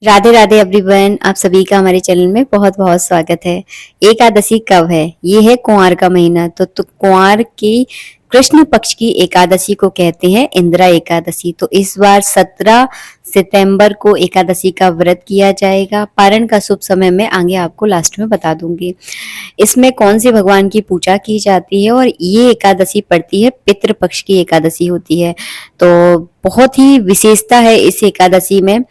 Radhe Radhe everyone, आप सभी का हमारे चैनल में बहुत बहुत स्वागत है। एकादशी कब है? ये है कुंवार का महीना। तो कुंवार की कृष्ण पक्ष की एकादशी को कहते हैं इंदिरा एकादशी। तो इस बार 17 सितंबर को एकादशी का व्रत किया जाएगा। पारण का शुभ समय मैं आगे आपको लास्ट में बता दूंगी। इसमें कौन से भगवान की पूजा की जाती है और ये एकादशी पड़ती है पितृ पक्ष की एकादशी होती है। तो बहुत ही विशेषता है इस एकादशी में।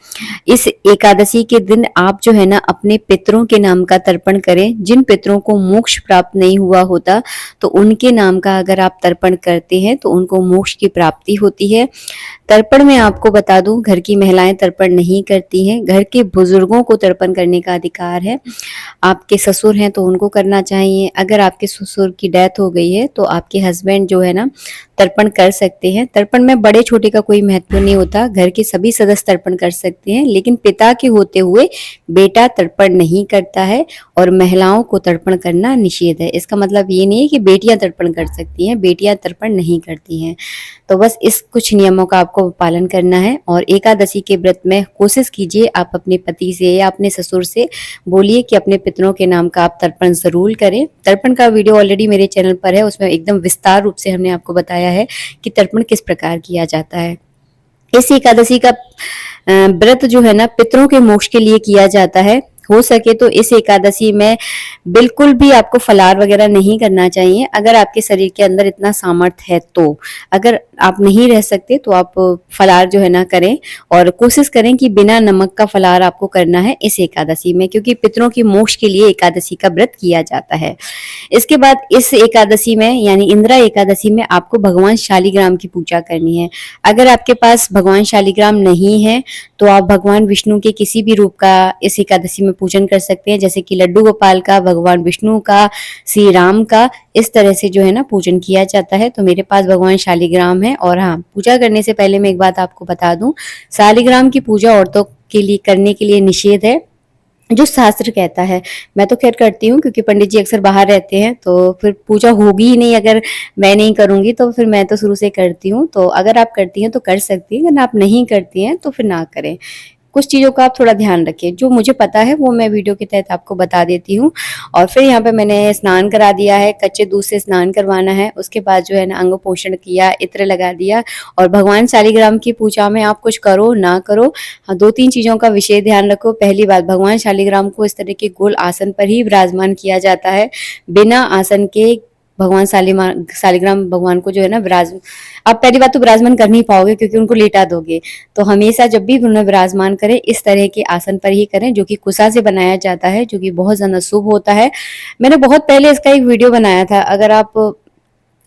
इस एकादशी के दिन आप जो है ना अपने पितरों के नाम का तर्पण करें। जिन पितरों को मोक्ष प्राप्त नहीं हुआ होता तो उनके नाम का अगर आप तर्पण करते हैं तो उनको मोक्ष की प्राप्ति होती है। तर्पण में आपको बता दूं, घर की महिलाएं तर्पण नहीं करती हैं। घर के बुजुर्गों को तर्पण करने का अधिकार है। आपके ससुर हैं तो उनको करना चाहिए। अगर आपके ससुर की डेथ हो गई है तो आपके हस्बैंड जो है ना तर्पण कर सकते हैं। तर्पण में बड़े छोटे का कोई महत्व नहीं होता। घर के सभी सदस्य तर्पण कर सकते हैं, लेकिन पिता के होते हुए बेटा तर्पण नहीं करता है और महिलाओं को तर्पण करना निषेध है। इसका मतलब ये नहीं है कि बेटियां तर्पण कर सकती हैं, बेटियां तर्पण नहीं करती हैं। तो बस इस कुछ नियमों का आपको पालन करना है। और एकादशी के व्रत में कोशिश कीजिए आप अपने पति से या अपने ससुर से बोलिए कि अपने पितरों के नाम का आप तर्पण जरूर करें। तर्पण का वीडियो ऑलरेडी मेरे चैनल पर है, उसमें एकदम विस्तार रूप से हमने आपको बताया है कि तर्पण किस प्रकार किया जाता है। इस एकादशी का व्रत जो है ना पितरों के मोक्ष के लिए किया जाता है। हो सके तो इस एकादशी में बिल्कुल भी आपको फलाहार वगैरह नहीं करना चाहिए, अगर आपके शरीर के अंदर इतना सामर्थ्य है तो। अगर आप नहीं रह सकते तो आप फलाहार जो है ना करें, और कोशिश करें कि बिना नमक का फलाहार आपको करना है इस एकादशी में, क्योंकि पितरों के मोक्ष के लिए एकादशी का व्रत किया जाता है। इसके बाद इस एकादशी में यानी इंदिरा एकादशी में आपको भगवान शालिग्राम की पूजा करनी है। अगर आपके पास भगवान शालिग्राम नहीं है तो आप भगवान विष्णु के किसी भी रूप का इस एकादशी में पूजन कर सकते हैं, जैसे कि लड्डू गोपाल का, भगवान विष्णु का, श्री राम का। इस तरह से जो है ना पूजन किया जाता है। तो मेरे पास भगवान शालिग्राम है। और हाँ, पूजा करने से पहले मैं एक बात आपको बता दूं, शालिग्राम की पूजा औरतों के लिए करने के लिए निषेध है, जो शास्त्र कहता है। मैं तो खैर करती हूँ क्योंकि पंडित जी अक्सर बाहर रहते हैं, तो फिर पूजा होगी ही नहीं अगर मैं नहीं करूंगी। तो फिर मैं तो शुरू से करती हूँ। तो अगर आप करती हैं तो कर सकती हैं, अगर आप नहीं करती हैं तो फिर ना करें। कुछ चीज़ों का आप थोड़ा ध्यान रखें। जो मुझे पता है वो मैं वीडियो के तहत आपको बता देती हूँ। और फिर यहाँ पे मैंने स्नान करा दिया है, कच्चे दूध से स्नान करवाना है। उसके बाद जो है ना अंग पोषण किया, इत्र लगा दिया। और भगवान शालिग्राम की पूजा में आप कुछ करो ना करो, हाँ, दो तीन चीज़ों का विशेष ध्यान रखो। पहली बात, भगवान शालिग्राम को इस तरह के गोल आसन पर ही विराजमान किया जाता है। बिना आसन के भगवान शालिग्राम भगवान को जो है ना आप पहली बात तो विराजमान कर नहीं पाओगे क्योंकि उनको लेटा दोगे। तो हमेशा जब भी उन्हें विराजमान करें इस तरह के आसन पर ही करें, जो कि कुशा से बनाया जाता है, जो कि बहुत ज्यादा शुभ होता है। मैंने बहुत पहले इसका एक वीडियो बनाया था, अगर आप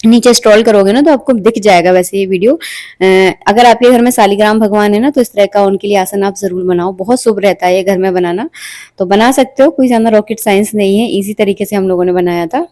नीचे स्क्रॉल करोगे ना तो आपको दिख जाएगा वैसे ये वीडियो। अगर आपके घर में शालिग्राम भगवान है ना तो इस तरह का उनके लिए आसन आप जरूर बनाओ, बहुत शुभ रहता है ये घर में बनाना। तो बना सकते हो, कोई ज्यादा रॉकेट साइंस नहीं है, इजी तरीके से हम लोगों ने बनाया था।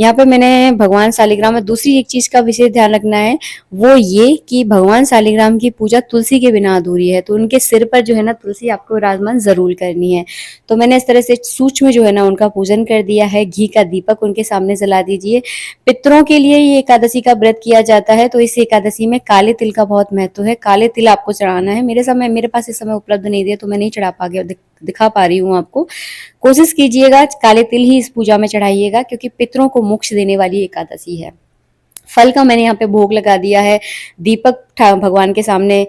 यहाँ पे मैंने भगवान शालिग्राम में दूसरी एक चीज का विशेष ध्यान रखना है, वो ये कि भगवान शालिग्राम की पूजा तुलसी के बिना अधूरी है। तो उनके सिर पर जो है ना तुलसी आपको विराजमान जरूर करनी है। तो मैंने इस तरह से सूक्ष्म जो है ना उनका पूजन कर दिया है। घी का दीपक उनके सामने जला दीजिए। पितरों के लिए ये एकादशी का व्रत किया जाता है। तो इस एकादशी में काले तिल का बहुत महत्व है। काले तिल आपको चढ़ाना है। मेरे पास इस समय उपलब्ध नहीं है तो मैं नहीं चढ़ा पा गया, दिखा पा रही हूँ आपको। कोशिश कीजिएगा काले तिल ही इस पूजा में चढ़ाइएगा, क्योंकि पितरों को मोक्ष देने वाली एकादशी है। फल का मैंने यहाँ पे भोग लगा दिया है। दीपक भगवान के सामने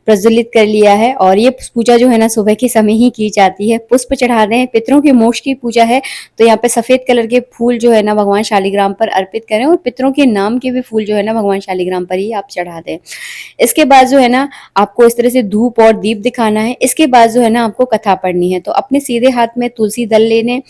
प्रज्वलित कर लिया है। और ये पूजा जो है ना सुबह के समय ही की जाती है। पुष्प चढ़ा दें, पितरों के मोक्ष की पूजा है तो यहाँ पे सफेद कलर के फूल जो है ना भगवान शालिग्राम पर अर्पित करें, और पितरों के नाम के भी फूल जो है ना भगवान शालिग्राम पर ही आप चढ़ा दें। इसके बाद जो है ना आपको इस तरह से धूप और दीप दिखाना है। इसके बाद जो है ना आपको कथा पढ़नी है। तो अपने सीधे हाथ में तुलसी दल ले लें,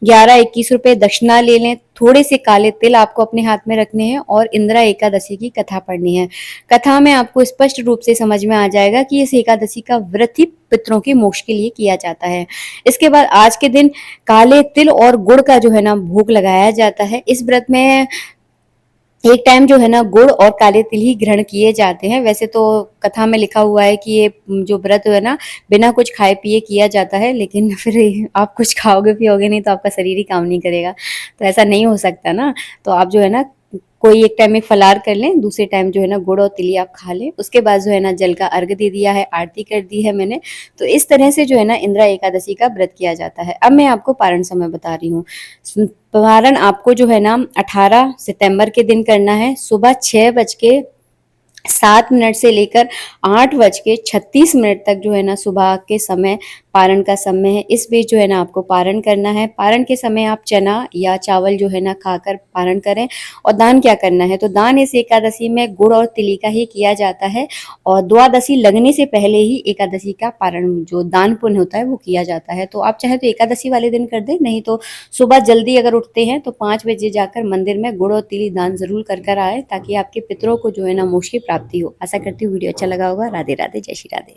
11-21 रुपए दक्षिणा ले लें, थोड़े से काले तिल आपको अपने हाथ में रखने हैं और इंदिरा एकादशी की कथा पढ़नी है। कथा में आपको स्पष्ट रूप से समझ में आ जाएगा कि इस एकादशी का व्रत ही पितरों के मोक्ष के लिए किया जाता है। इसके बाद आज के दिन काले तिल और गुड़ का जो है ना भोग लगाया जाता है। इस व्रत में एक टाइम जो है ना गुड़ और काले तिल ही ग्रहण किए जाते हैं। वैसे तो कथा में लिखा हुआ है कि ये जो व्रत है ना बिना कुछ खाए पिए किया जाता है, लेकिन फिर आप कुछ खाओगे पियोगे नहीं तो आपका शरीर ही काम नहीं करेगा, तो ऐसा नहीं हो सकता ना। तो आप जो है ना कोई एक टाइम में फलार कर लें, दूसरे टाइम जो है ना गुड़ और तिली आप खा लें। उसके बाद जो है ना जल का अर्घ दे दिया है, आरती कर दी है मैंने। तो इस तरह से जो है ना इंदिरा एकादशी का व्रत किया जाता है। अब मैं आपको पारण समय बता रही हूँ। पारण आपको जो है ना 18 सितंबर के दिन करना है। सुबह 6:07 से लेकर 8:36 तक जो है ना सुबह के समय पारण का समय है। इस बीच जो है ना आपको पारण करना है। पारण के समय आप चना या चावल जो है ना खाकर पारण करें। और दान क्या करना है, तो दान इस एकादशी में गुड़ और तिली का ही किया जाता है। और द्वादशी लगने से पहले ही एकादशी का पारण जो दान पुण्य होता है वो किया जाता है। तो आप चाहे तो एकादशी वाले दिन कर दें, नहीं तो सुबह जल्दी अगर उठते हैं तो 5 बजे जाकर मंदिर में गुड़ और तिली दान जरूर कर कर आए, ताकि आपके पितरों को जो है ना मोक्ष की प्राप्ति हो। आशा करती हूँ वीडियो अच्छा लगा होगा। राधे राधे, जय श्री राधे।